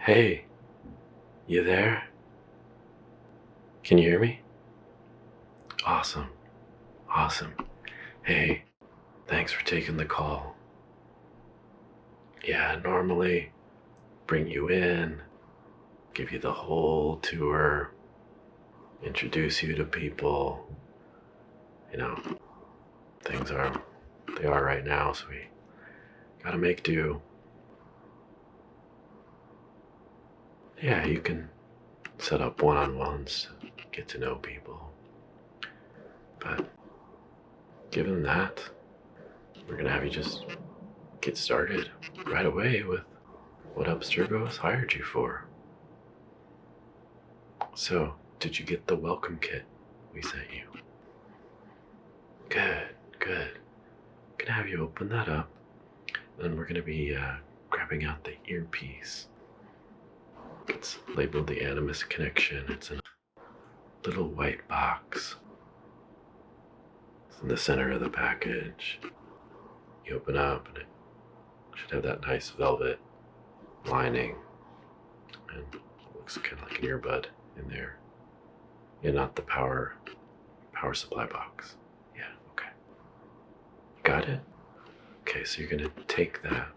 Hey, you there? Can you hear me? Awesome, awesome. Hey, thanks for taking the call. Yeah, normally bring you in, give you the whole tour, introduce you to people. You know, things are, they are right now, so we gotta make do. Yeah, you can set up one-on-ones, get to know people. But given that, we're gonna have you just get started right away with what Abstergo has hired you for. So, did you get the welcome kit we sent you? Good, good. Gonna have you open that up, and we're gonna be grabbing out the earpiece. It's labeled the Animus Connection. It's in a little white box. It's in the center of the package. You open up, and it should have that nice velvet lining, and it looks kind of like an earbud in there. Yeah, not the power supply box. Yeah, okay. Got it? Okay, so you're gonna take that.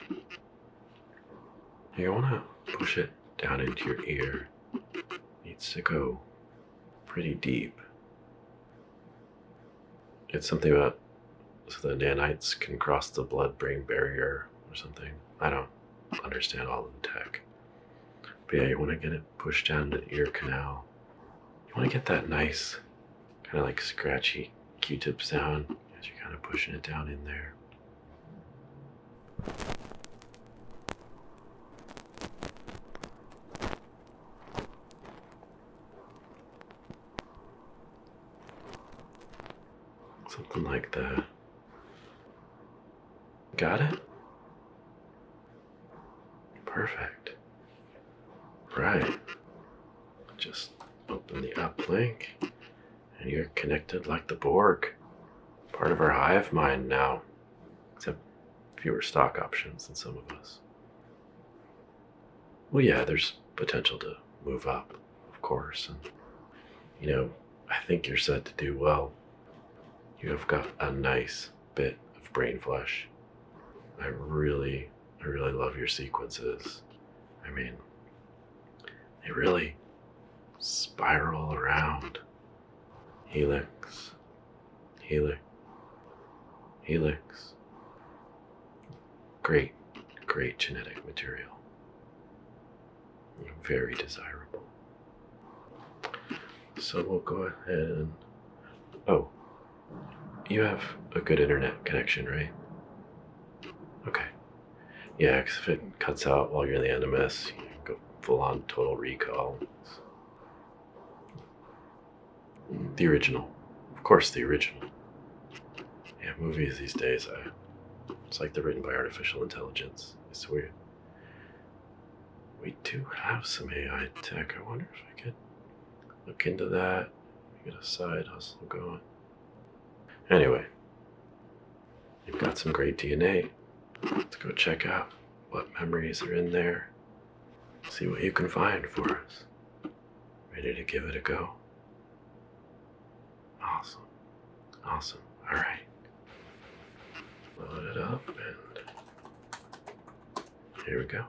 You wanna push it down into your ear. Needs to go pretty deep. It's something about so the nanites can cross the blood-brain barrier or something. I don't understand all of the tech. But yeah, you want to get it pushed down to the ear canal. You want to get that nice, kind of like scratchy Q-tip sound as you're kind of pushing it down in there. Something like that. Got it? Perfect. Right. Just open the uplink, and you're connected like the Borg. Part of our hive mind now. Except fewer stock options than some of us. Well, yeah, there's potential to move up, of course. And, I think you're set to do well. You have got a nice bit of brain flesh. I really love your sequences. I mean, they really spiral around. Helix, helix, helix. Great genetic material. Very desirable. So we'll go ahead and... Oh, you have a good internet connection, right? Okay. Yeah, because if it cuts out while you're in the Animus, you go full on total recall. The original. Of course, the original. Yeah, movies these days, it's like they're written by artificial intelligence. It's weird. We do have some AI tech. I wonder if I could look into that. Get a side hustle going. Anyway, you've got some great DNA. Let's go check out what memories are in there. See what you can find for us. Ready to give it a go? Awesome. Awesome. All right. Load it up, and here we go.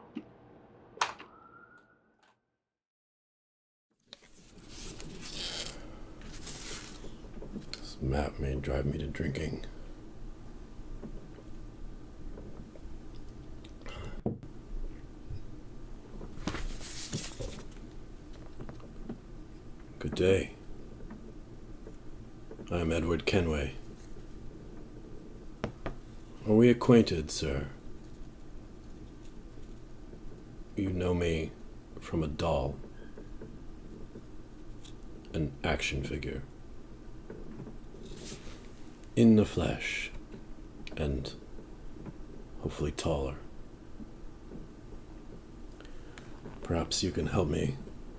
This map may drive me to drinking. Good day. I'm Edward Kenway. Are we acquainted, sir? You know me from a doll, an action figure, in the flesh, and hopefully taller. Perhaps you can help me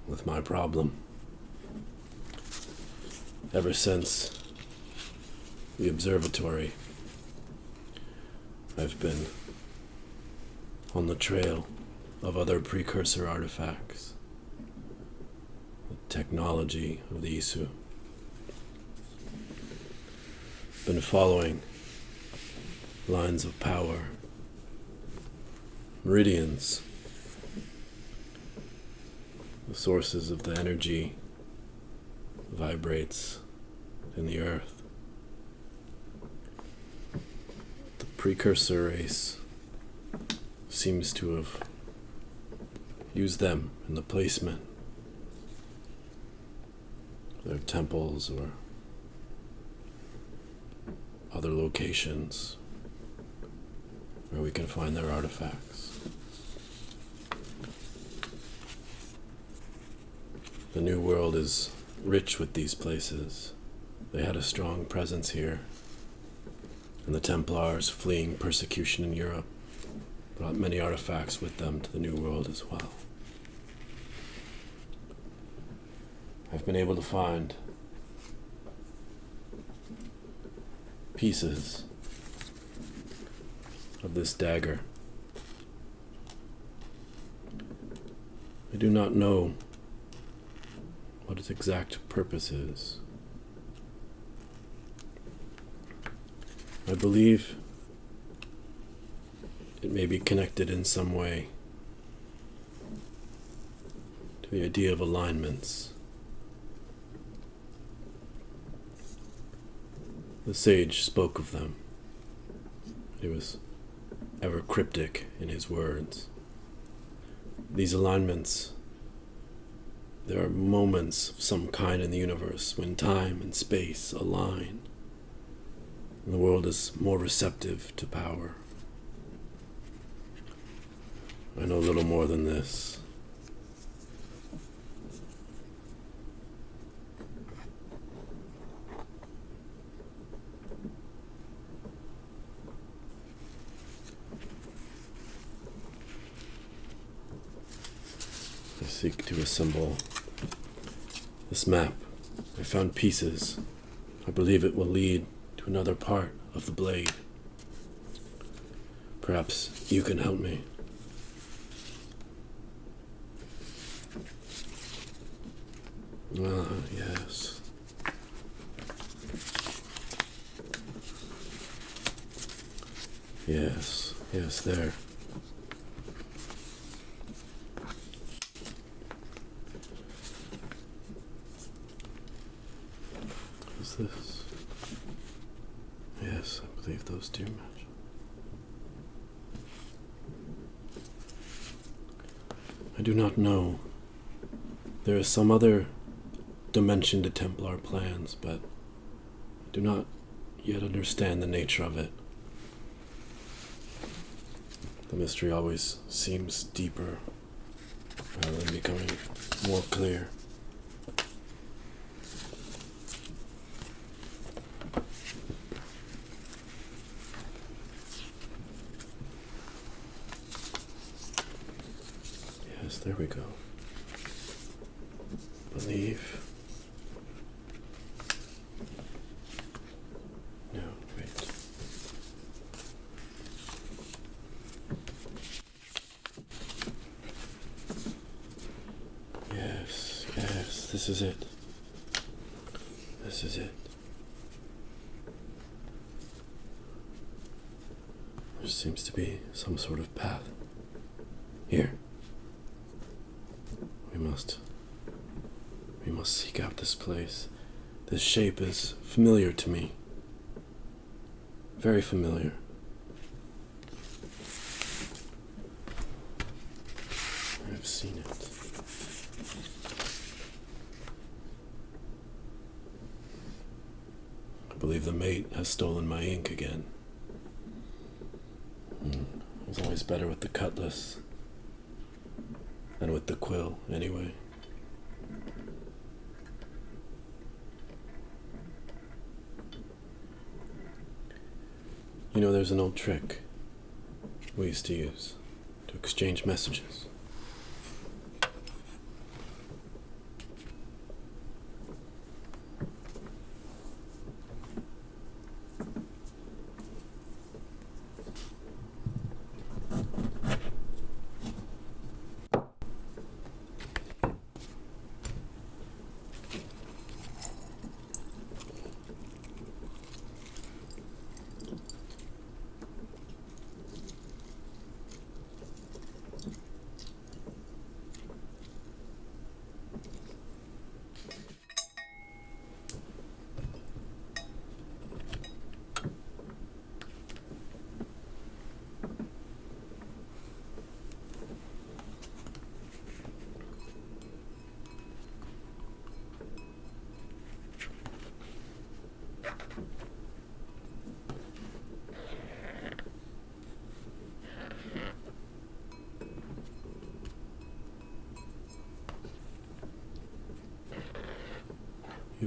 with my problem. Ever since the observatory, I've been on the trail of other precursor artifacts, the technology of the Isu. Been following lines of power, meridians, the sources of the energy vibrates in the earth. The precursor race seems to have used them in the placement of their temples or other locations where we can find their artifacts. The New World is rich with these places. They had a strong presence here, and the Templars, fleeing persecution in Europe, brought many artifacts with them to the New World as well. I've been able to find pieces of this dagger. I do not know what its exact purpose is. I believe it may be connected in some way to the idea of alignments. The sage spoke of them. He was ever cryptic in his words. These alignments, there are moments of some kind in the universe when time and space align, and the world is more receptive to power. I know little more than this. I seek to assemble this map. I found pieces. I believe it will lead to another part of the blade. Perhaps you can help me. Ah, yes. Yes, there. What's this? Yes, I believe those do match. I do not know. There is some other dimension to Templar plans, but I do not yet understand the nature of it. The mystery always seems deeper rather than becoming more clear. Yes, there we go. Believe. No, wait. Yes, this is it. This is it. There seems to be some sort of path. Here. We must seek out this place. This shape is familiar to me. Very familiar. I've seen it. I believe the mate has stolen my ink again. It's always better with the cutlass than with the quill, anyway. You know, there's an old trick we used to use to exchange messages.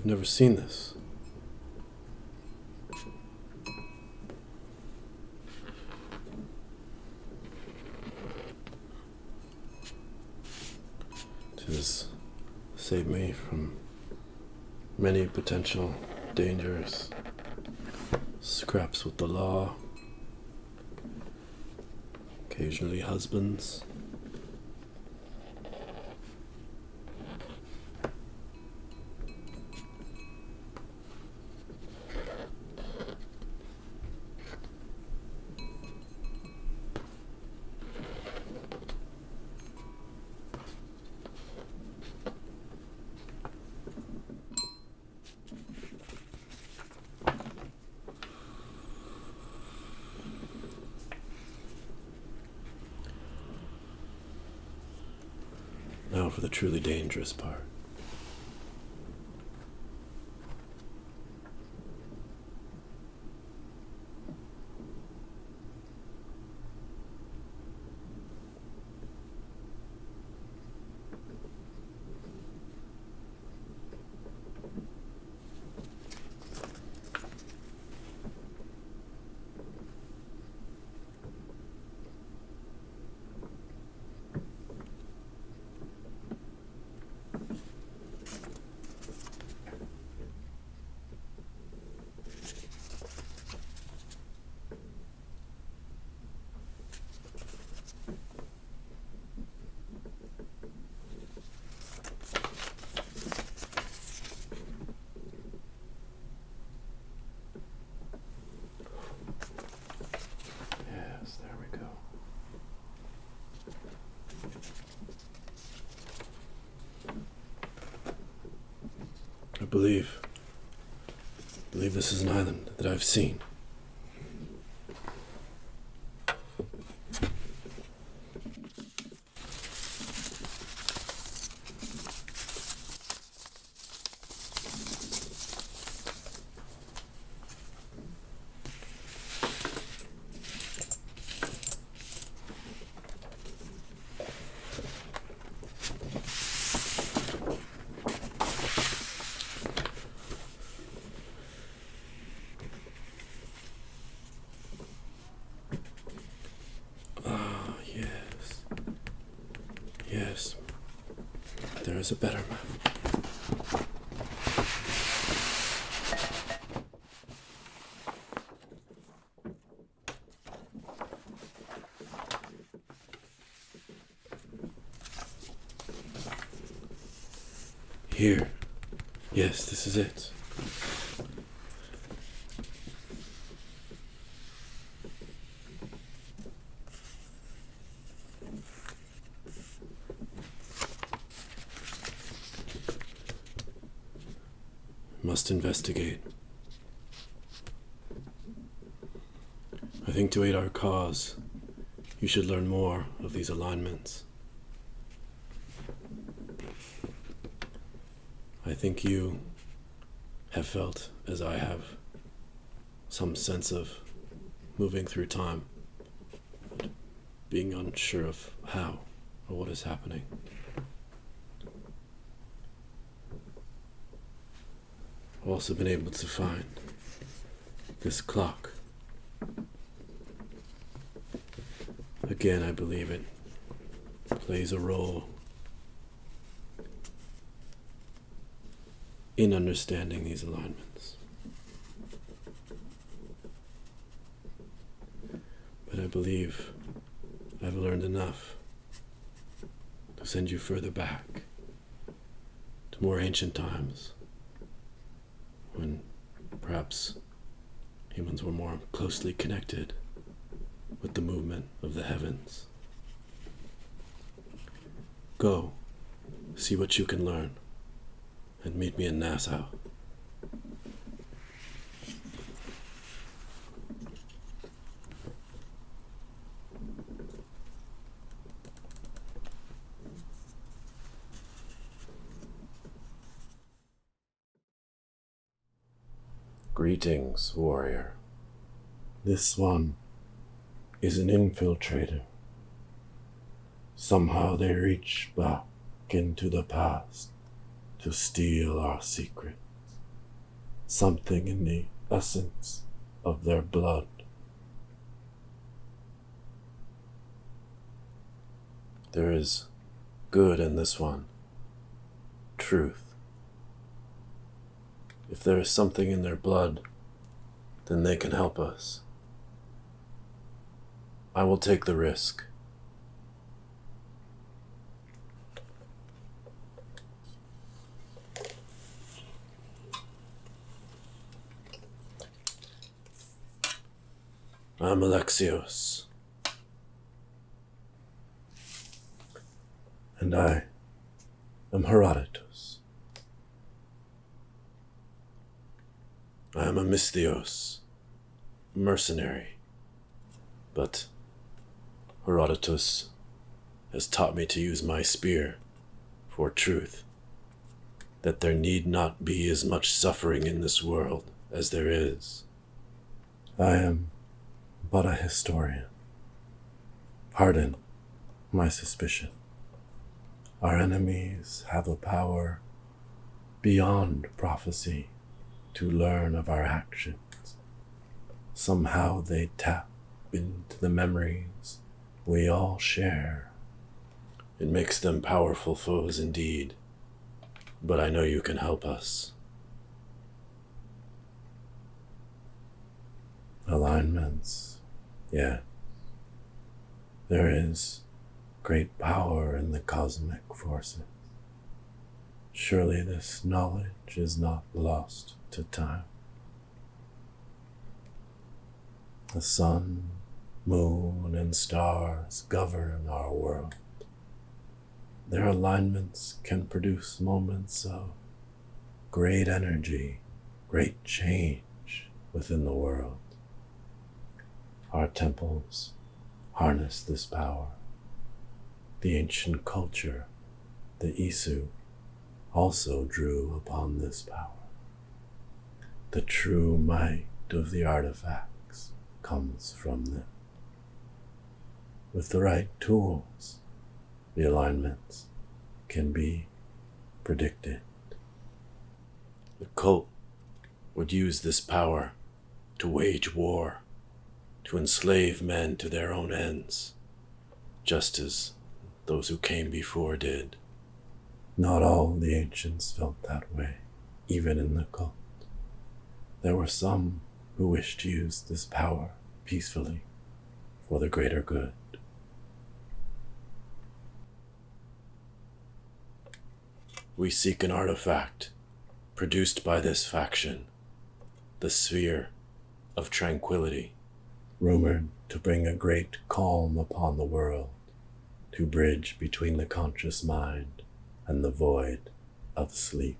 I've never seen this. Tis saved me from many potential dangers, scraps with the law, occasionally husbands. Now for the truly dangerous part. I believe this is an island that I've seen. Yes, there is a better map. Here. Yes, this is it. Must investigate. I think to aid our cause, you should learn more of these alignments. I think you have felt, as I have, some sense of moving through time, being unsure of how or what is happening. I've also been able to find this clock. Again, I believe it plays a role in understanding these alignments. But I believe I've learned enough to send you further back to more ancient times, when perhaps humans were more closely connected with the movement of the heavens. Go, see what you can learn, and meet me in Nassau. Greetings, warrior. This one is an infiltrator. Somehow they reach back into the past to steal our secrets. something in the essence of their blood. There is good in this one, truth. If there is something in their blood, then they can help us. I will take the risk. I'm Alexios. And I am Herodotus. I am a mystios, mercenary, but Herodotus has taught me to use my spear for truth, that there need not be as much suffering in this world as there is. I am but a historian. Pardon my suspicion. Our enemies have a power beyond prophecy to learn of our actions. Somehow they tap into the memories we all share. It makes them powerful foes indeed, but I know you can help us. Alignments, yeah. There is great power in the cosmic forces. Surely this knowledge is not lost to time. The sun, moon, and stars govern our world. Their alignments can produce moments of great energy, great change within the world. Our temples harness this power. The ancient culture, the Isu, also drew upon this power. The true might of the artifacts comes from them. With the right tools, the alignments can be predicted. The cult would use this power to wage war, to enslave men to their own ends, just as those who came before did. Not all the ancients felt that way, even in the cult. There were some who wished to use this power peacefully for the greater good. We seek an artifact produced by this faction, the Sphere of Tranquility, rumored to bring a great calm upon the world, to bridge between the conscious mind and the void of sleep.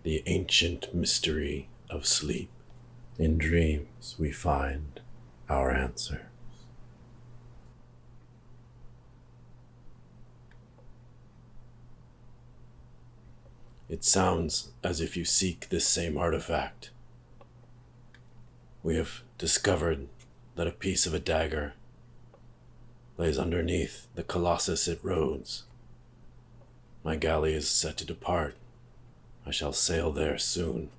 The ancient mystery of sleep. In dreams we find our answers. It sounds as if you seek this same artifact. We have discovered that a piece of a dagger lays underneath the Colossus at Rhodes. My galley is set to depart. I shall sail there soon.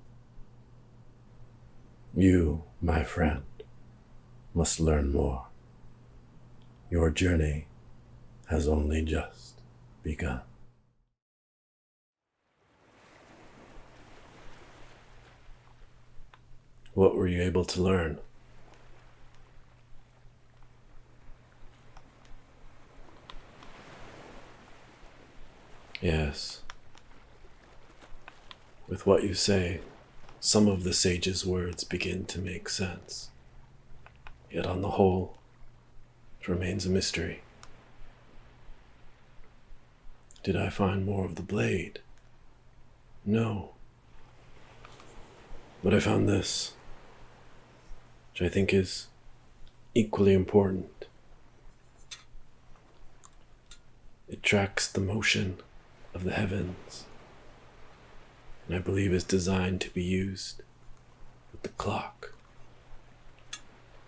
You, my friend, must learn more. Your journey has only just begun. What were you able to learn? Yes. With what you say, some of the sage's words begin to make sense. Yet on the whole, it remains a mystery. Did I find more of the blade? No. But I found this, which I think is equally important. It tracks the motion of the heavens, and I believe is designed to be used with the clock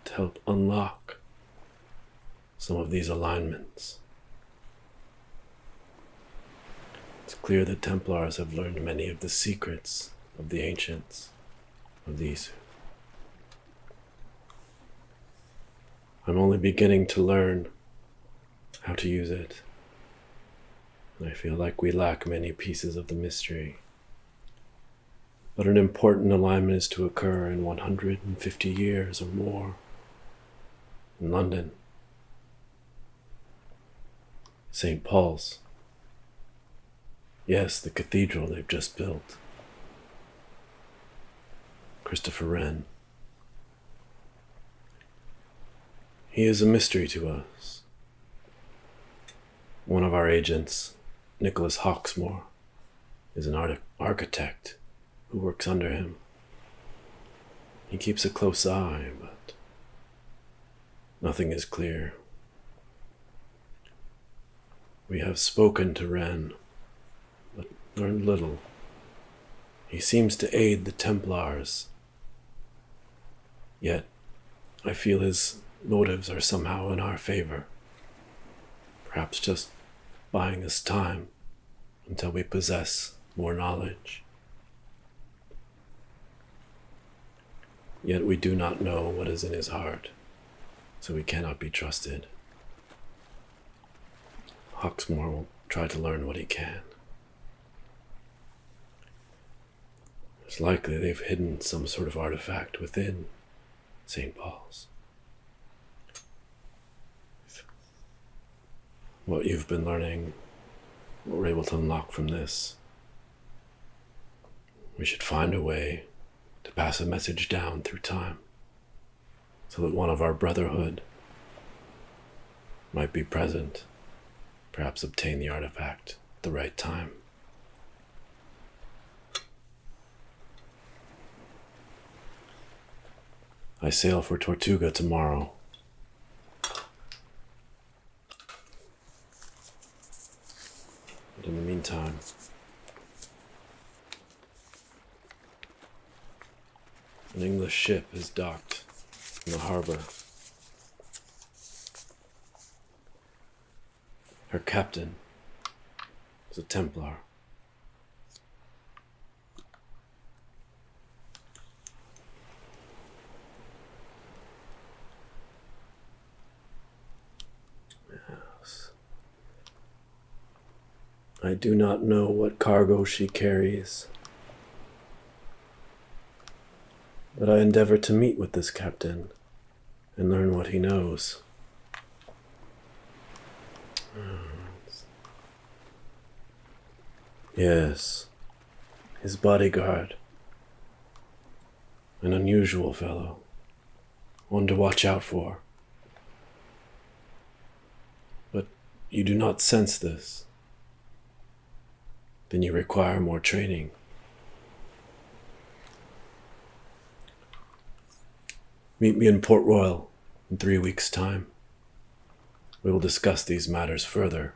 to help unlock some of these alignments. It's clear the Templars have learned many of the secrets of the ancients, of these. I'm only beginning to learn how to use it, and I feel like we lack many pieces of the mystery. But an important alignment is to occur in 150 years or more in London. St. Paul's. Yes, the cathedral they've just built. Christopher Wren. He is a mystery to us. One of our agents, Nicholas Hawksmoor, is an architect who works under him. He keeps a close eye, but nothing is clear. We have spoken to Wren, but learned little. He seems to aid the Templars, yet I feel his motives are somehow in our favor. Perhaps just buying us time until we possess more knowledge. Yet we do not know what is in his heart, so he cannot be trusted. Hawksmoor will try to learn what he can. It's likely they've hidden some sort of artifact within St. Paul's. What you've been learning, what we're able to unlock from this. We should find a way to pass a message down through time, so that one of our brotherhood might be present, perhaps obtain the artifact at the right time. I sail for Tortuga tomorrow. But in the meantime, an English ship is docked in the harbor. Her captain is a Templar. Yes. I do not know what cargo she carries, but I endeavor to meet with this captain and learn what he knows. Yes, his bodyguard. An unusual fellow. One to watch out for. But you do not sense this. Then you require more training. Meet me in Port Royal in 3 weeks' time. We will discuss these matters further.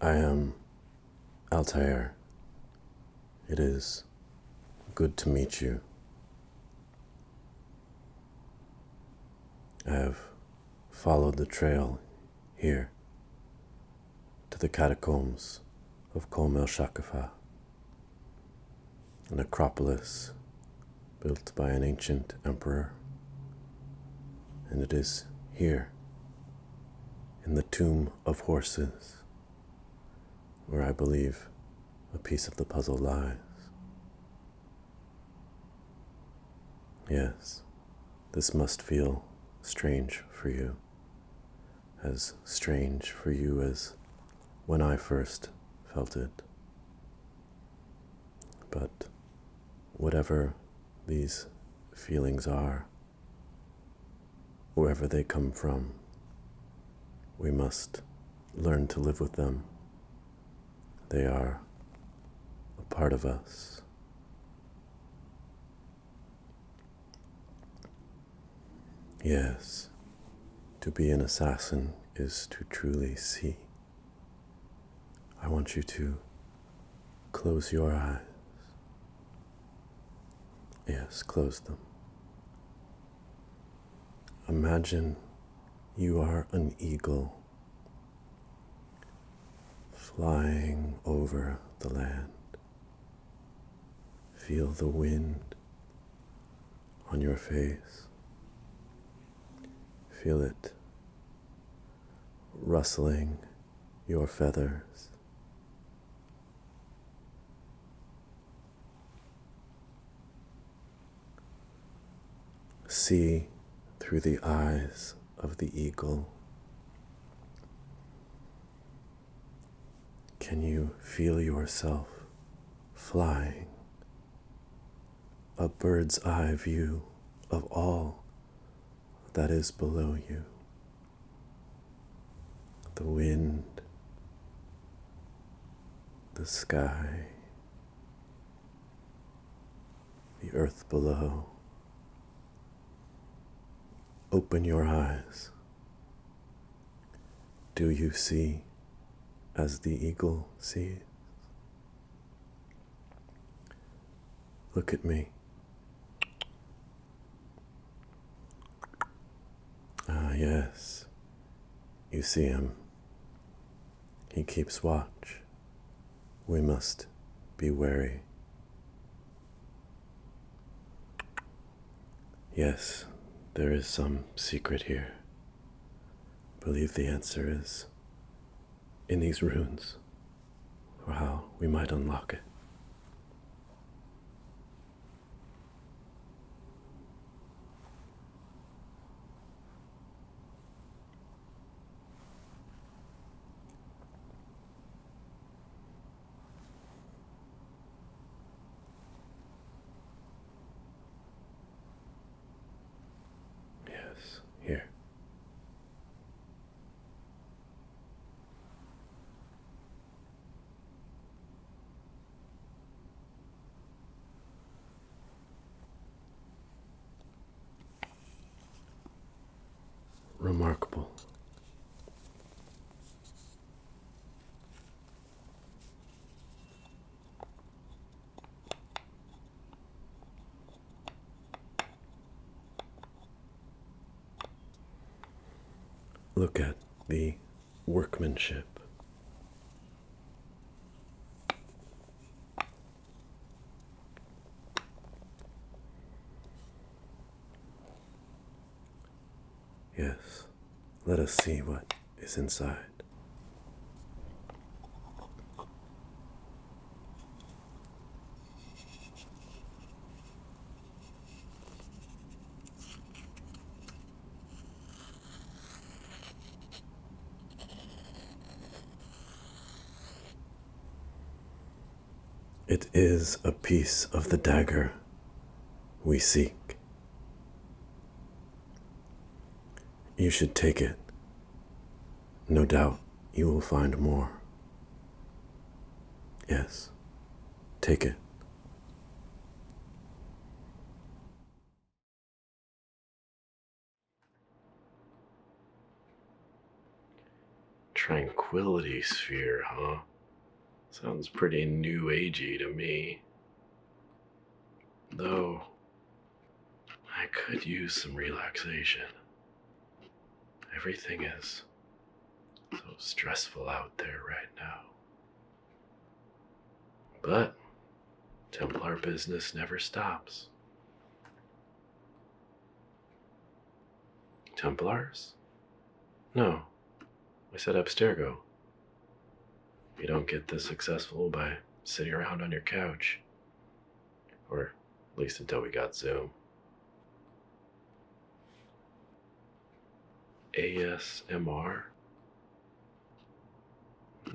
I am Altair. It is good to meet you. I have followed the trail here to the catacombs of Kom el Shakafa, an acropolis built by an ancient emperor. And it is here, in the Tomb of Horses, where I believe a piece of the puzzle lies. Yes, this must feel strange for you, as strange for you as when I first felt it. But whatever these feelings are, wherever they come from, we must learn to live with them. They are a part of us. Yes, to be an assassin is to truly see. I want you to close your eyes. Yes, close them. Imagine You are an eagle flying over the land. Feel the wind on your face. Feel it rustling your feathers. See through the eyes of the eagle. Can you feel yourself flying? A bird's eye view of all that is below you. The wind, the sky, the earth below. Open your eyes. Do you see as the eagle sees? Look at me. Ah, yes, you see him. He keeps watch. We must be wary. Yes, there is some secret here. I believe the answer is in these runes, or how we might unlock it. Yes, here. Remarkable. Look at the workmanship. Yes, let us see what is inside. It is a piece of the dagger we seek. You should take it. No doubt you will find more. Yes, take it. Tranquility sphere, huh? Sounds pretty new agey to me. Though, I could use some relaxation. Everything is so stressful out there right now. But Templar business never stops. Templars? No, I said Abstergo. You don't get this successful by sitting around on your couch. Or at least until we got Zoom. ASMR?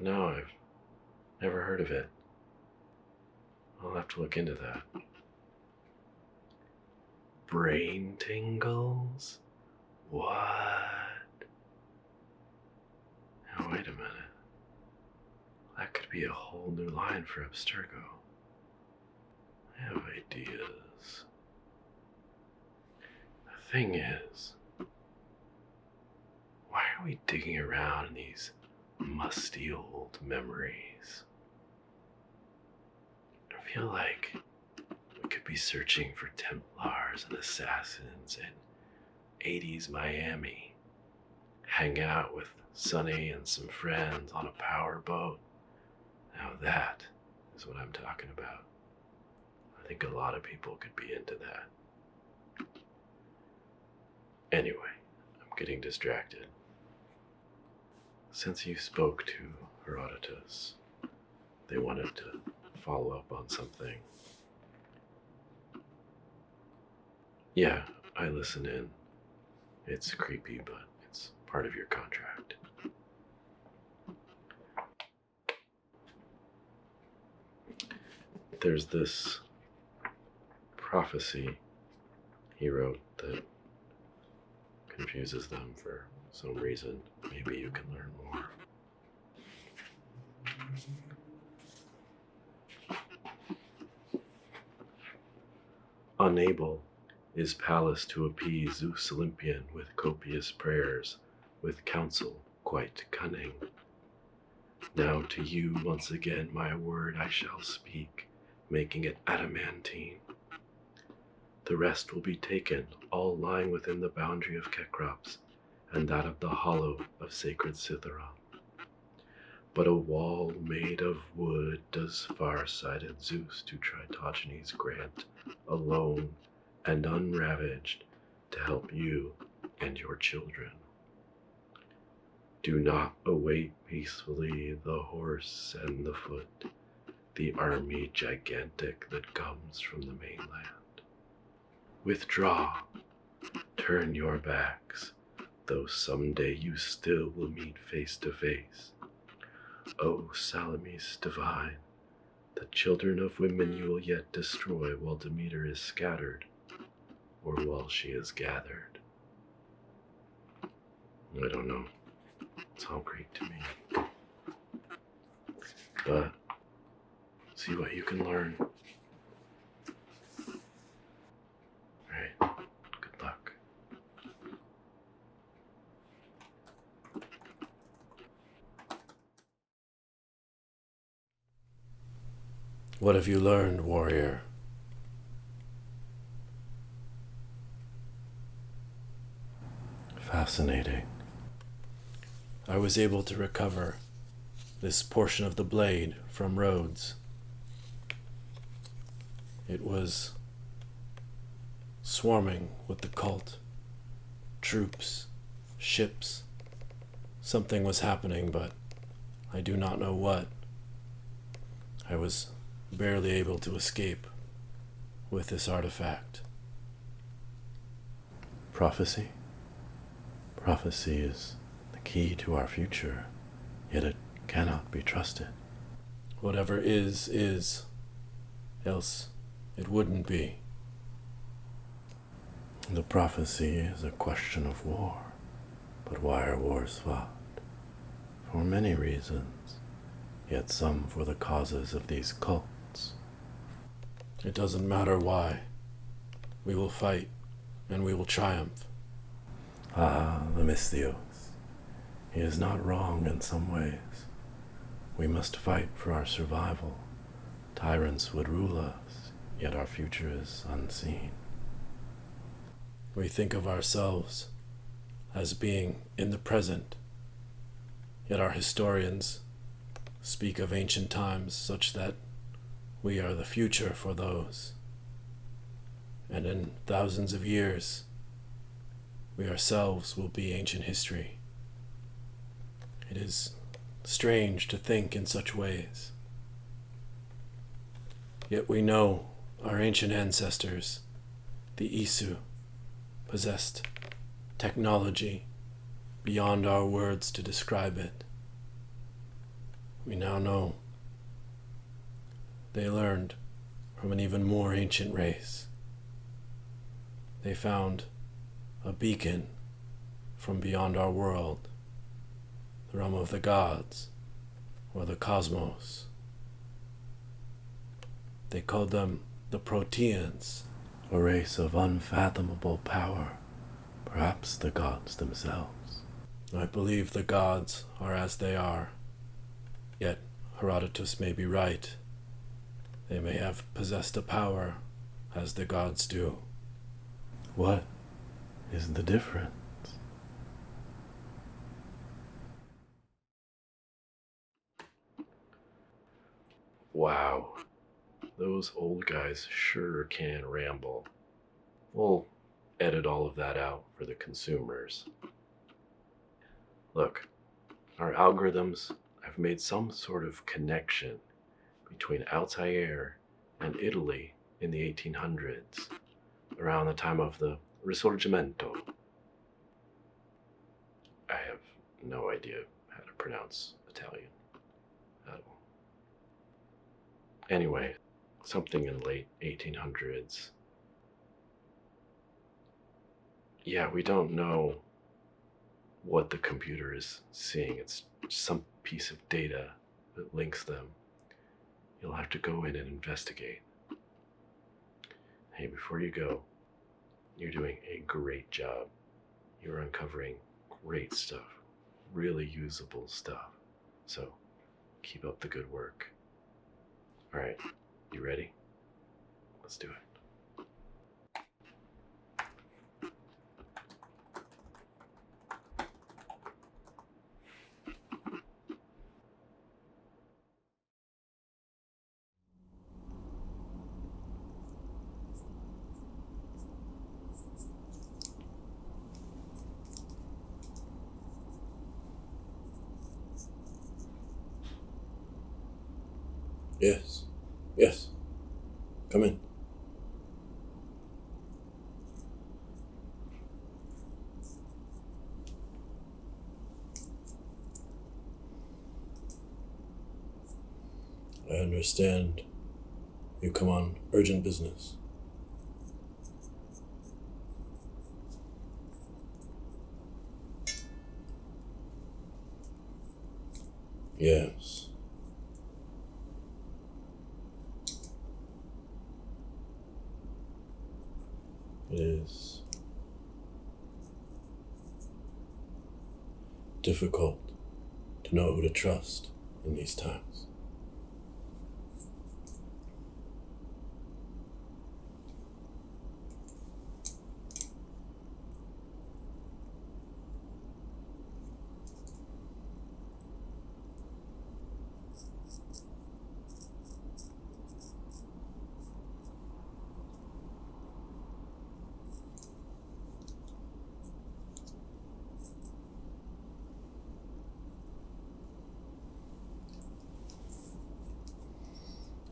No, I've never heard of it. I'll have to look into that. Brain tingles? What? Now, wait a minute. That could be a whole new line for Abstergo. I have ideas. The thing is, why are we digging around in these musty old memories? I feel like we could be searching for Templars and assassins in 80s Miami. hang out with Sonny and some friends on a power boat. Now that is what I'm talking about. I think a lot of people could be into that. Anyway, I'm getting distracted. Since you spoke to Herodotus, they wanted to follow up on something. Yeah, I listen in. It's creepy, but it's part of your contract. There's this prophecy he wrote that confuses them for some reason. Maybe you can learn more. Unable is Pallas to appease Zeus Olympian with copious prayers, with counsel quite cunning. Now to you once again my word I shall speak, making it adamantine. The rest will be taken, all lying within the boundary of Cecrops, and that of the hollow of sacred Cythera. But a wall made of wood does far-sighted Zeus to Tritogenes grant, alone and unravaged, to help you and your children. Do not await peacefully the horse and the foot, the army gigantic that comes from the mainland. Withdraw, turn your backs, though someday you still will meet face to face. O Salamis divine, the children of women you will yet destroy while Demeter is scattered, or while she is gathered. I don't know. It's all Greek to me. But see what you can learn. Alright, good luck. What have you learned, warrior? Fascinating. I was able to recover this portion of the blade from Rhodes. It was swarming with the cult. Troops, ships. Something was happening, but I do not know what. I was barely able to escape with this artifact. Prophecy? Prophecy is the key to our future, yet it cannot be trusted. Whatever is, else it wouldn't be. The prophecy is a question of war, but why are wars fought? For many reasons, yet some for the causes of these cults. It doesn't matter why. We will fight, and we will triumph. Ah, Alexios. He is not wrong in some ways. We must fight for our survival. Tyrants would rule us, yet our future is unseen. We think of ourselves as being in the present, yet our historians speak of ancient times such that we are the future for those. And in thousands of years, we ourselves will be ancient history. It is strange to think in such ways. Yet we know our ancient ancestors, the Isu, possessed technology beyond our words to describe it. We now know they learned from an even more ancient race. They found a beacon from beyond our world, the realm of the gods, or the cosmos. They called them the Proteans, A race of unfathomable power, perhaps the gods themselves. I believe the gods are as they are, yet Herodotus may be right. They may have possessed a power as the gods do. What is the difference? Wow, those old guys sure can ramble. We'll edit all of that out for the consumers. Look, our algorithms have made some sort of connection between Altair and Italy in the 1800s, around the time of the Risorgimento. I have no idea how to pronounce Italian at all. Anyway, something in late 1800s. Yeah, we don't know what the computer is seeing. It's some piece of data that links them. You'll have to go in and investigate. Hey, before you go, you're doing a great job. You're uncovering great stuff, really usable stuff. So keep up the good work. All right, you ready? Let's do it. Yes. Yes. Come in. I understand you come on urgent business. Yes. It is difficult to know who to trust in these times.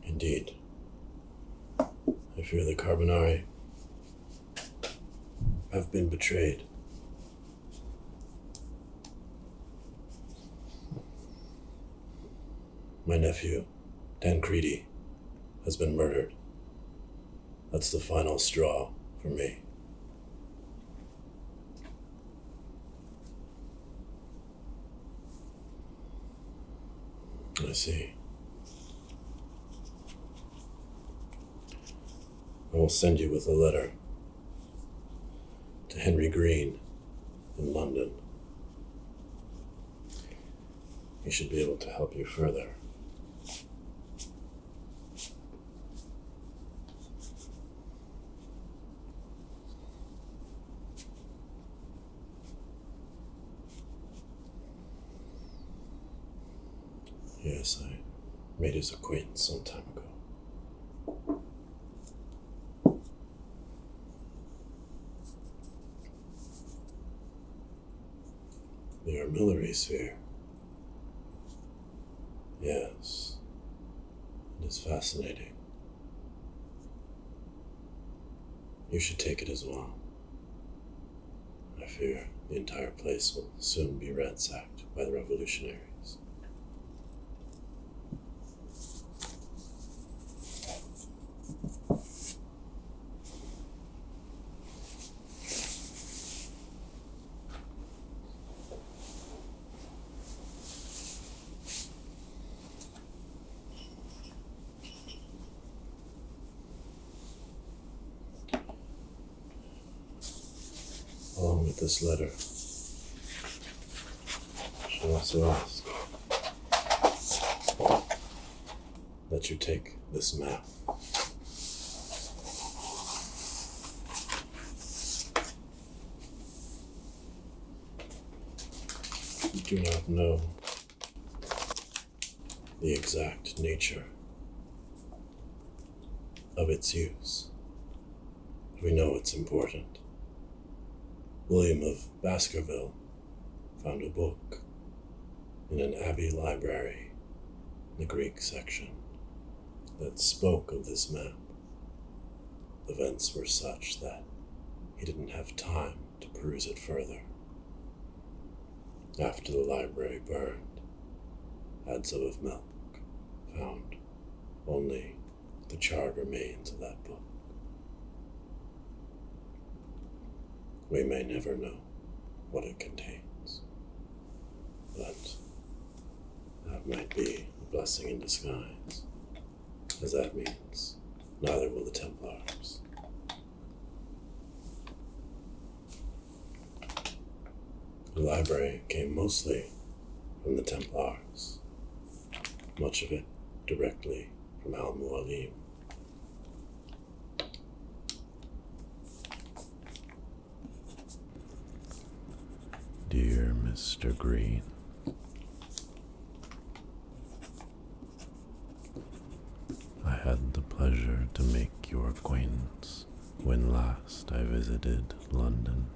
Indeed. I fear the Carbonari have been betrayed. My nephew, Tranquility, has been murdered. That's the final straw for me. I see. I will send you with a letter to Henry Green in London. He should be able to help you further. Yes, I made his acquaintance some time ago. The armillary sphere. Yes, it is fascinating. You should take it as well. I fear the entire place will soon be ransacked by the revolutionaries. Along with this letter, she also asked that you take this map. You do not know the exact nature of its use. We know it's important. William of Baskerville found a book in an abbey library in the Greek section that spoke of this map. Events were such that he didn't have time to peruse it further. After the library burned, Adso of Milk found only the charred remains of that book. We may never know what it contains, but that might be a blessing in disguise, as that means neither will the Templars. The library came mostly from the Templars, much of it directly from Al-Mualim. Dear Mr. Green, I had the pleasure to make your acquaintance when last I visited London.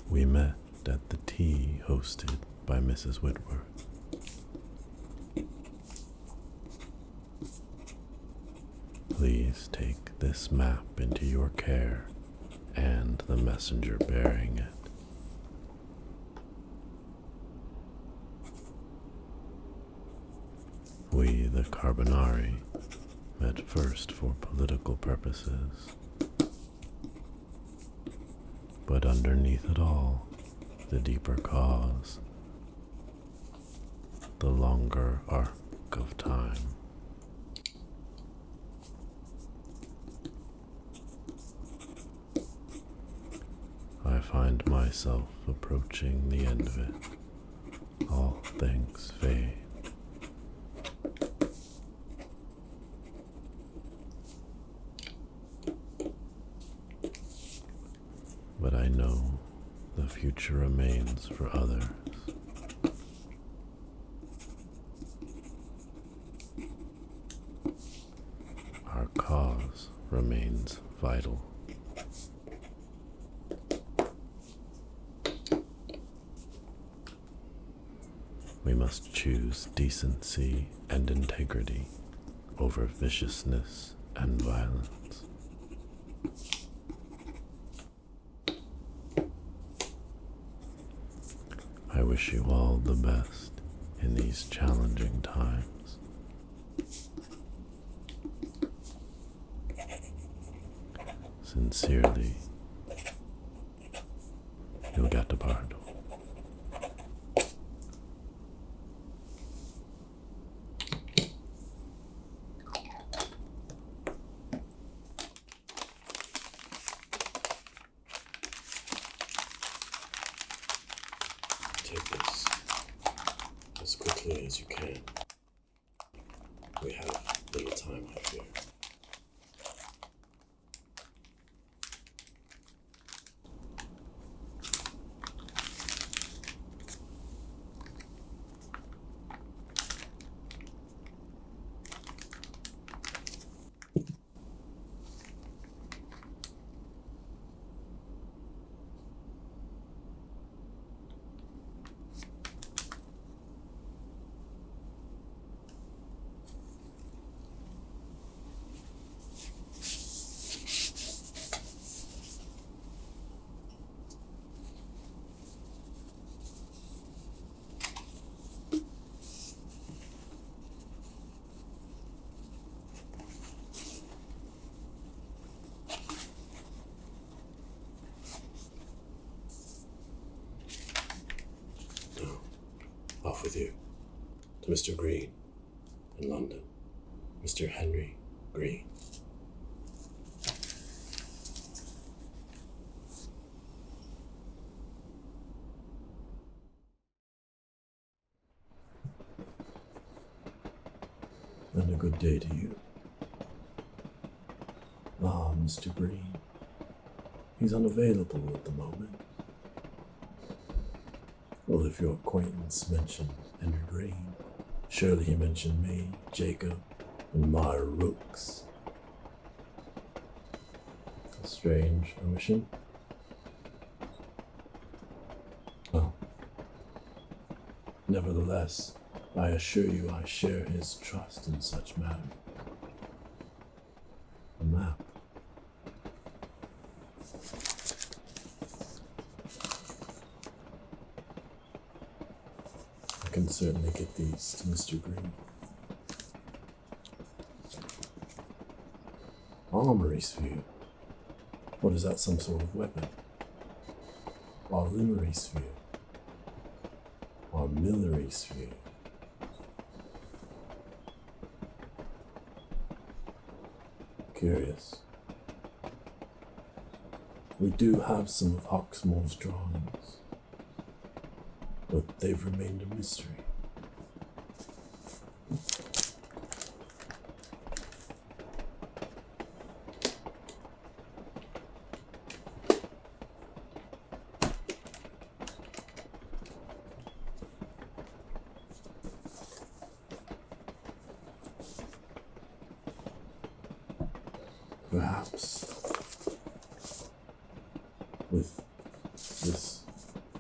We met at the tea hosted by Mrs. Whitworth. Please take this map into your care and the messenger bearing it. We, the Carbonari, met first for political purposes. But underneath it all, the deeper cause, the longer arc of time. I find myself approaching the end of it. All things fade. But I know the future remains for others. Our cause remains vital. We must choose decency and integrity over viciousness and violence. I wish you all the best in these challenging times. Sincerely, Il Gattopardo. Take this as quickly as you can. We have little time, I fear. Off with you to Mr. Green in London, Mr. Henry Green. And a good day to you. Ah, Mr. Green. He's unavailable at the moment. Well, if your acquaintance mentioned Henry Green, surely he mentioned me, Jacob, and my rooks. A strange omission. Well, nevertheless, I assure you I share his trust in such matters. A map. I can certainly get these to Mr. Green. Armory sphere. What is that, some sort of weapon? Artillery sphere. Armillary sphere. Curious. We do have some of Hawksmoor's drawings, but they've remained a mystery. Perhaps with this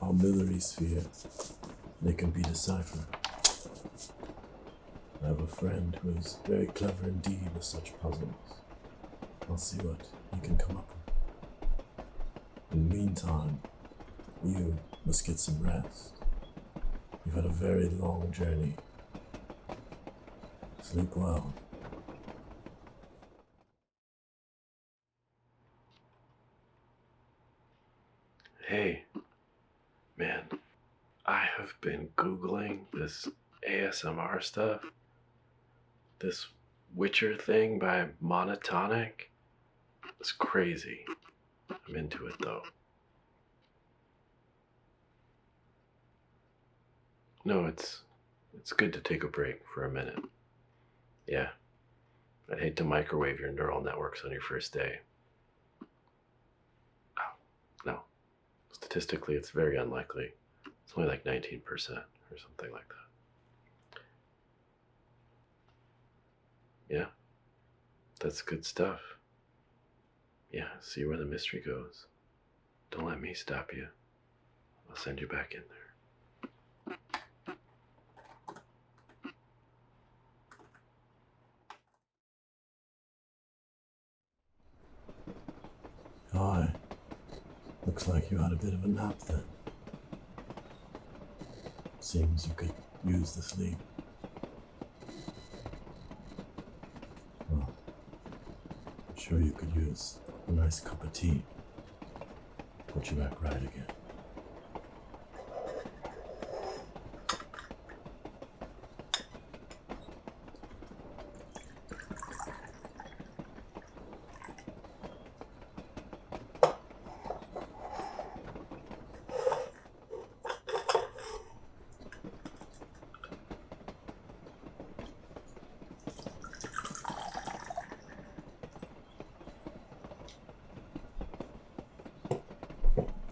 armillary sphere, they can be deciphered. I have a friend who is very clever indeed with such puzzles. I'll see what he can come up with. In the meantime, you must get some rest. You've had a very long journey. Sleep well. Hey, man, I have been Googling this ASMR stuff. This Witcher thing by Monotonic. It's crazy. I'm into it though. No, it's good to take a break for a minute. Yeah. I'd hate to microwave your neural networks on your first day. Oh, no. Statistically, it's very unlikely. It's only like 19% or something like that. Yeah, that's good stuff. Yeah, see where the mystery goes. Don't let me stop you. I'll send you back in there. Aye. Looks like you had a bit of a nap then. Seems you could use the sleep. Well, I'm sure you could use a nice cup of tea. Put you back right again.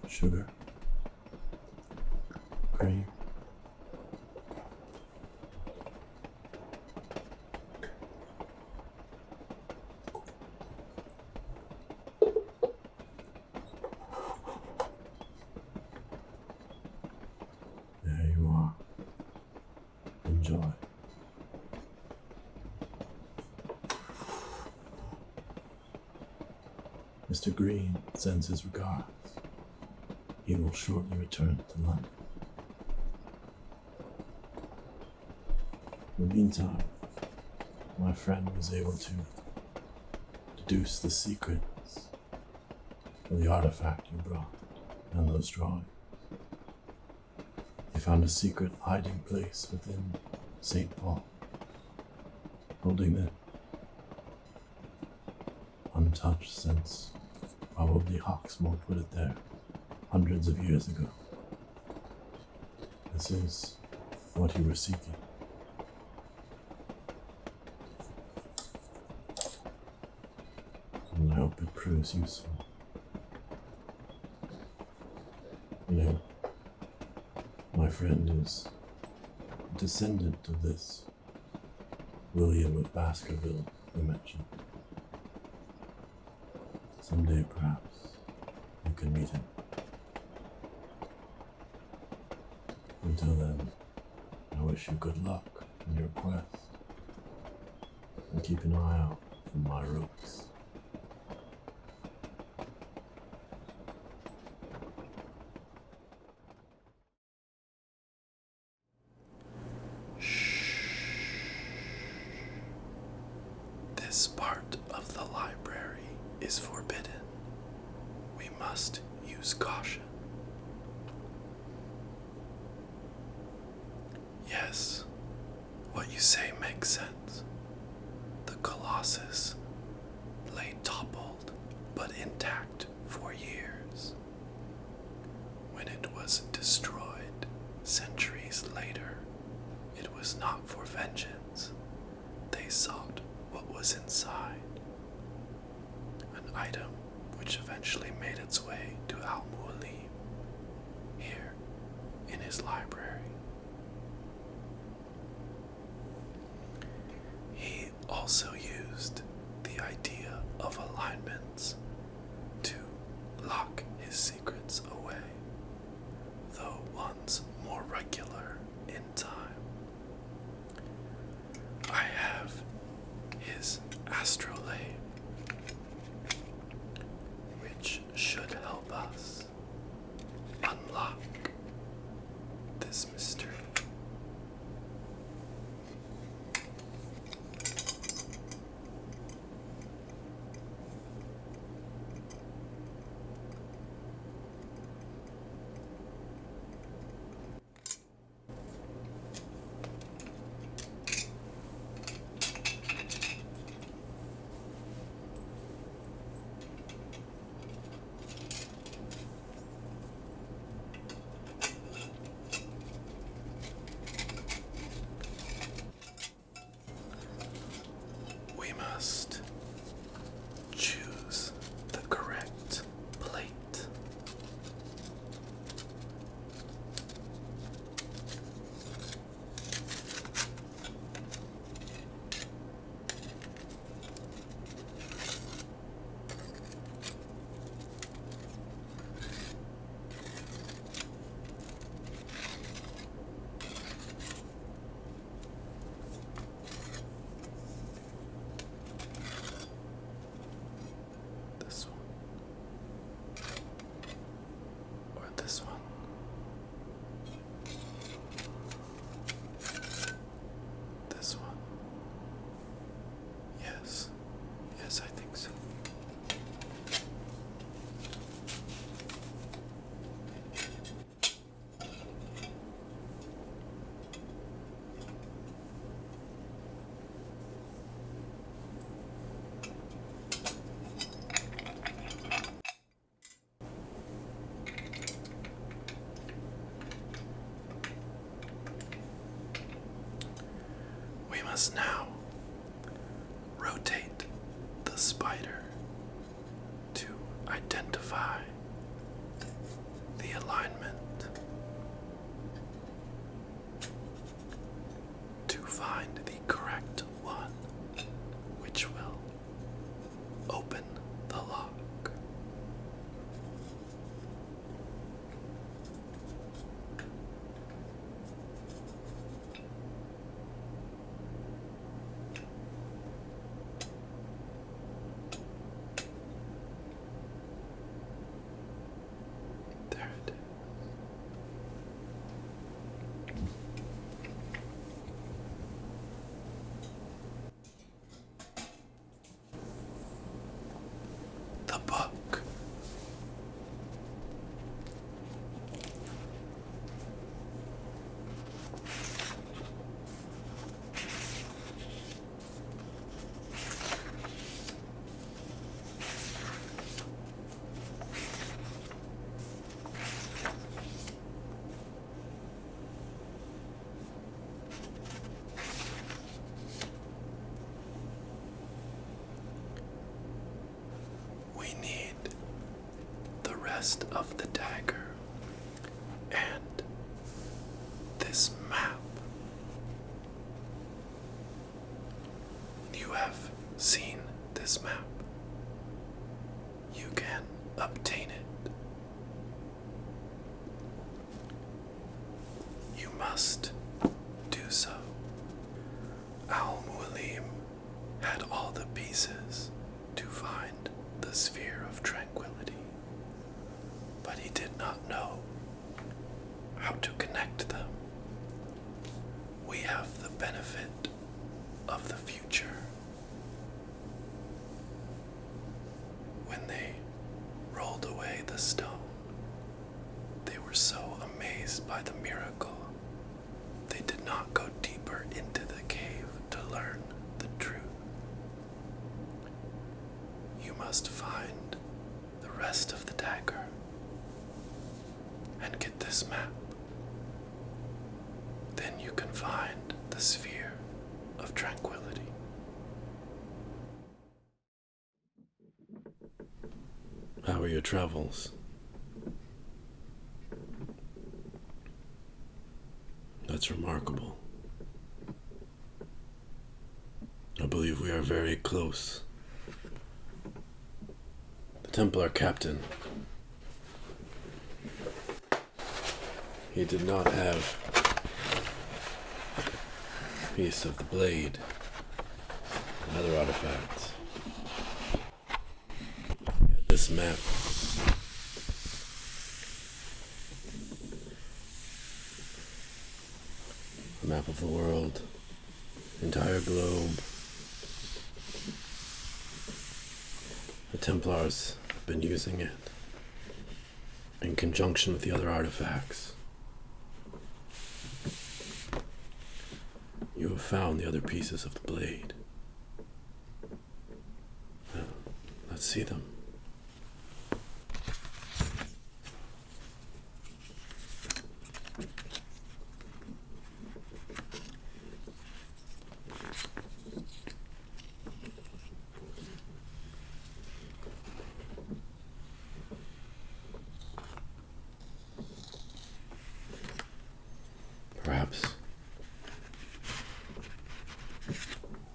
Sugar, cream, there you are. Enjoy. Mr. Green sends his regards. He will shortly return to London. In the meantime, my friend was able to deduce the secrets of the artifact you brought and those drawings. He found a secret hiding place within St. Paul, holding it untouched since probably Hawksmoor put it there hundreds of years ago. This is what you were seeking. And I hope it proves useful. You know, my friend is a descendant of this William of Baskerville you mentioned. Someday, perhaps, you can meet him. Until then, I wish you good luck in your quest. And keep an eye out for my ropes. This part of the library is forbidden. We must use caution. Yes, what you say makes sense. The Colossus lay toppled but intact for years. When it was destroyed centuries later, it was not for vengeance. They sought what was inside. An item which eventually made its way to Al-Mualim, here in his library. He also used the idea of alignments to lock his secrets away, though ones more regular in time. I have his astrolabe, which should help us unlock this mystery. We must choose the correct plate. This one. Or this one. This one. Yes. Yes, I think so. We must now rotate the spider to identify the alignment, to find the correct one, which will open the lock. There it is. The book. We need the rest of the dagger and have seen this map, you can obtain it. You must do so. Al-Mualim had all the pieces to find the sphere of tranquility, but he did not know how to connect them. We have the benefit of the future. When they rolled away the stone, they were so amazed by the miracle, they did not go deeper into the cave to learn the truth. You must find the rest of the dagger and get this map. Then you can find the sphere of tranquility. How are your travels? That's remarkable. I believe we are very close. The Templar captain, he did not have a piece of the blade and other artifacts. He had this map. A map of the world, entire globe. The Templars have been using it in conjunction with the other artifacts. You have found the other pieces of the blade. Now, let's see them. Perhaps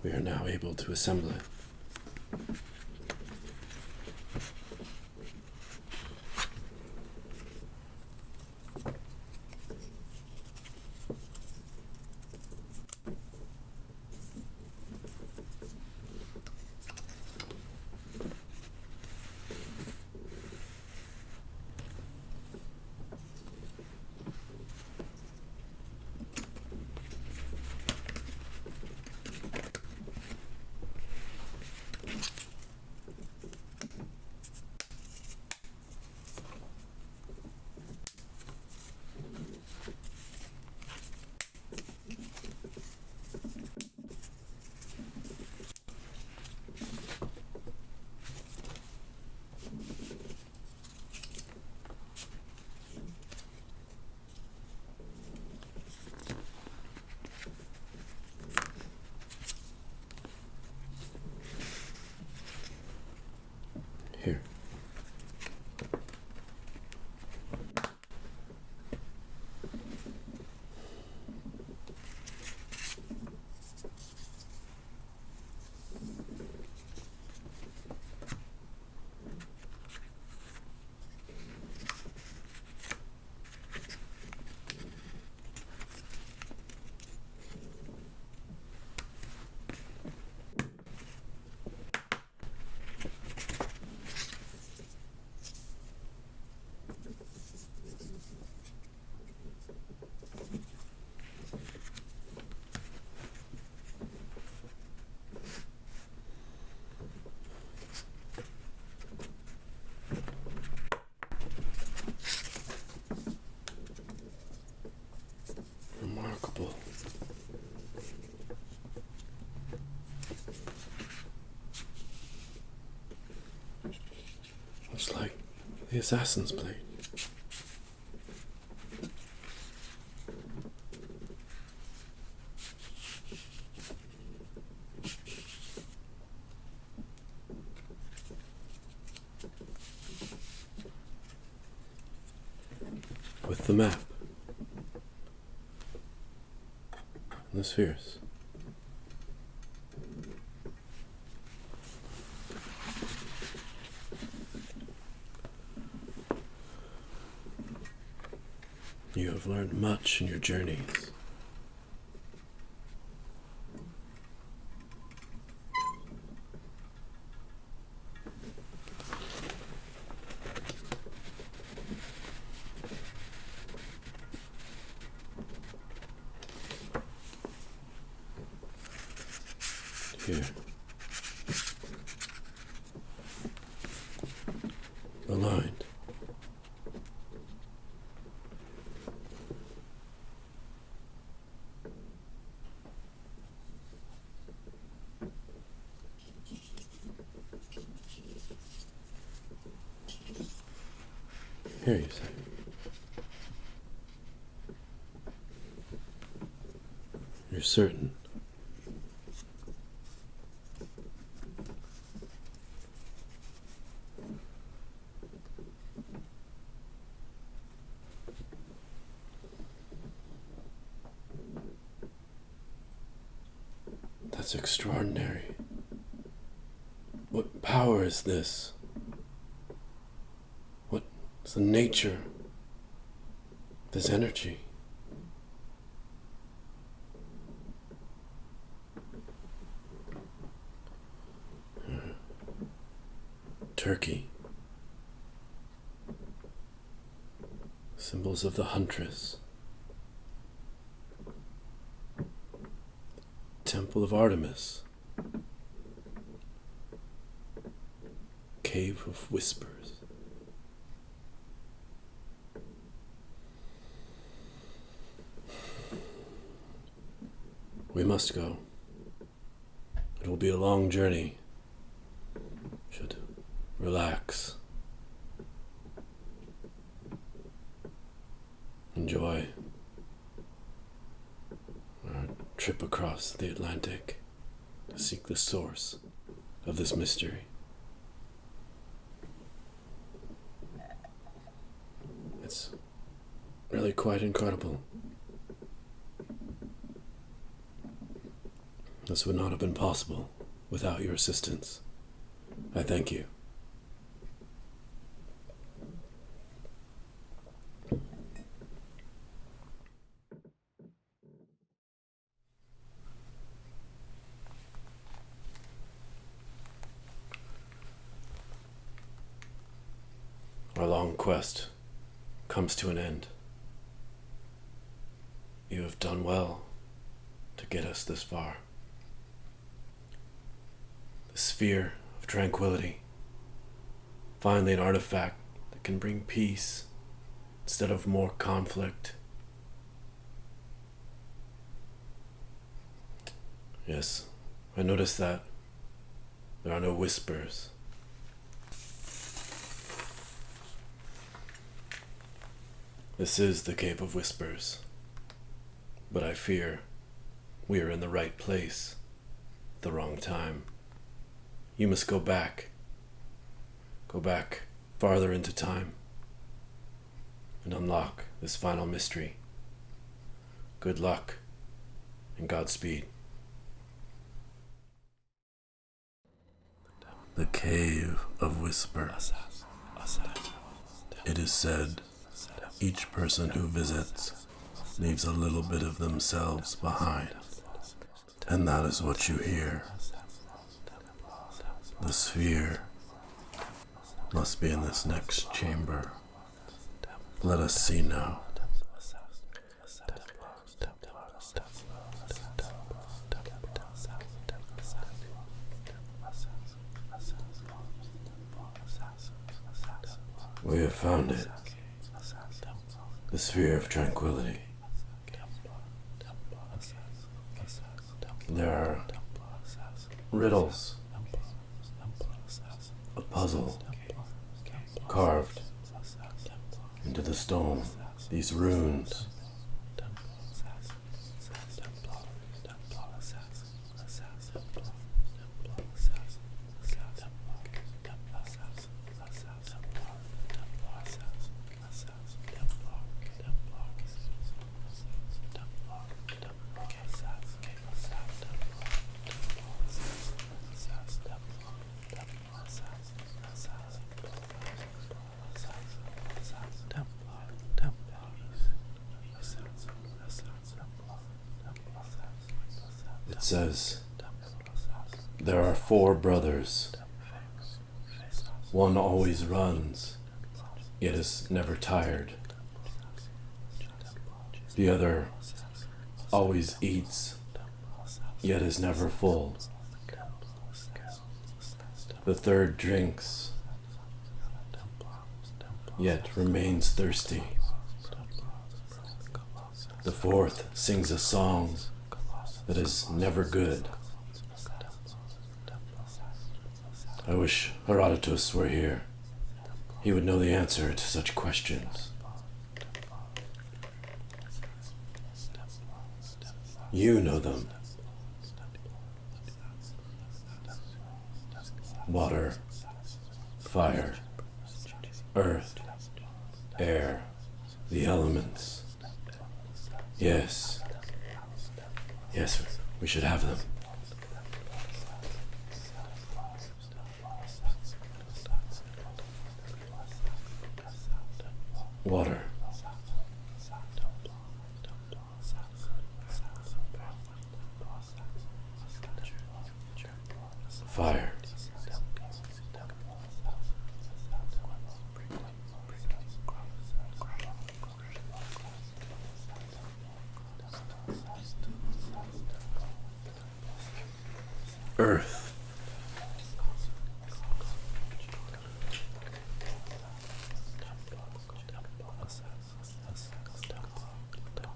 we are now able to assemble it. Here. Remarkable. Looks like the assassin's blade. With the map. And the spheres. You have learned much in your journeys. Here. Aligned. Here, you say. You're certain. That's extraordinary. What power is this? What is the nature of this energy? Turkey. Symbols of the huntress. Temple of Artemis. Cave of Whispers. We must go. It will be a long journey. Should relax. Enjoy our trip across the Atlantic to seek the source of this mystery. It's really quite incredible. This would not have been possible without your assistance. I thank you. Our long quest comes to an end. You have done well to get us this far. The sphere of tranquility, finally an artifact that can bring peace instead of more conflict. Yes, I noticed that there are no whispers. This is the Cave of Whispers, but I fear we are in the right place at the wrong time. You must go back farther into time, and unlock this final mystery. Good luck, and Godspeed. The Cave of Whispers. It is said each person who visits leaves a little bit of themselves behind, and that is what you hear. The sphere must be in this next chamber. Let us see now. We have found it. The sphere of tranquility. There are riddles, a puzzle carved into the stone, these runes. says, there are 4 brothers. One always runs, yet is never tired. The other always eats, yet is never full. The third drinks, yet remains thirsty. The fourth sings a song that is never good. I wish Herodotus were here. He would know the answer to such questions. You know them. Water, fire, earth, air, the elements. Yes. Yes, we should have them. Water. Fire. Earth.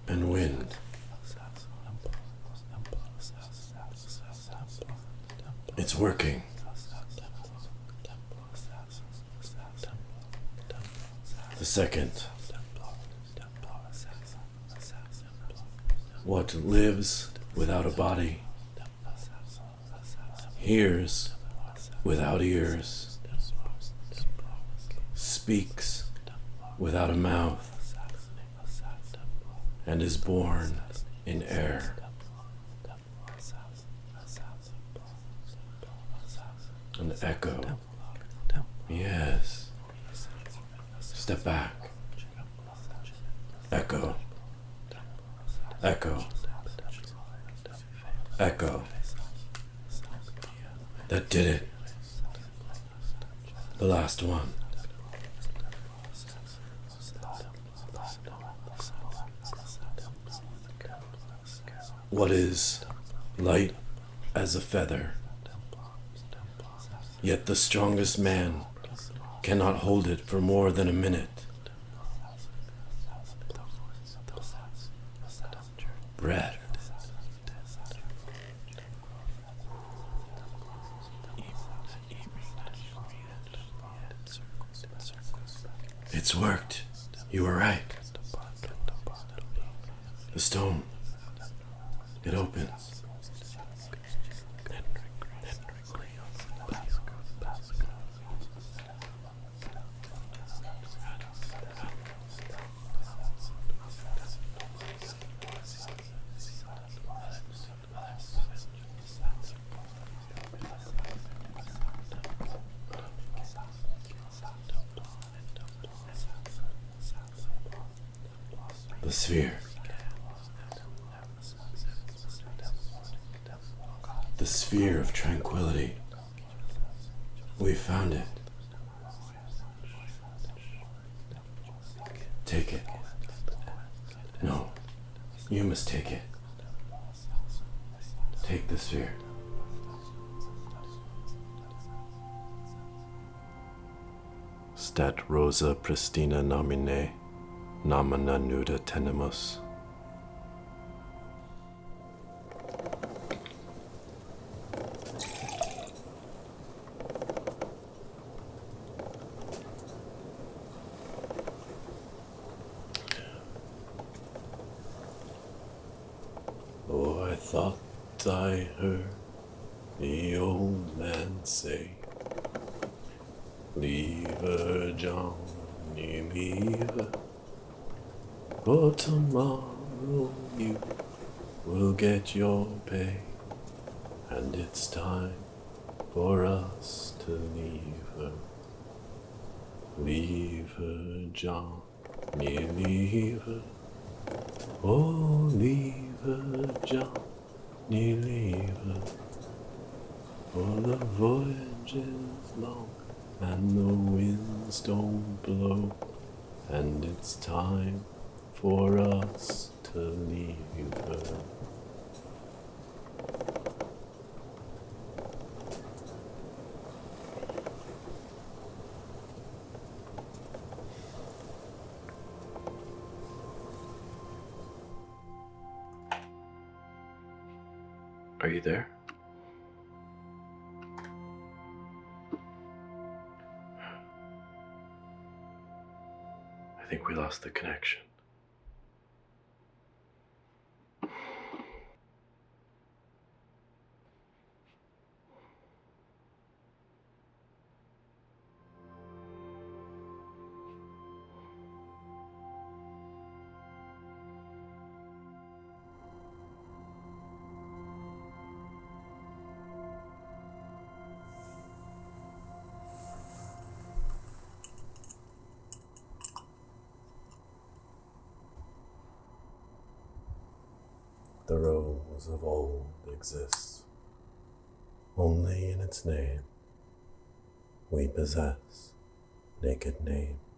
And wind. It's working. The second. What lives without a body, hears without ears, speaks without a mouth, and is born in air. An echo. Yes. Step back. Echo. Echo. Echo. That did it. The last one. What is light as a feather, yet the strongest man cannot hold it for more than a minute. Breath. It's worked. You were right. The stone. It opens. The sphere. The sphere of tranquility. We found it. Take it. No, you must take it. Take the sphere. Stat rosa pristina nomine, nomina nuda tenemus. Oh, I thought I heard the old man say, leave her, Johnny, leave her, for tomorrow you will get your pay, and it's time for us to leave her. Leave her, Johnny, leave her. Oh, leave her, Johnny, ni leave, for the voyage is long, and the winds don't blow, and it's time for us to leave. Are you there? I think we lost the connection. The rose of old exists only in its name. We possess naked names.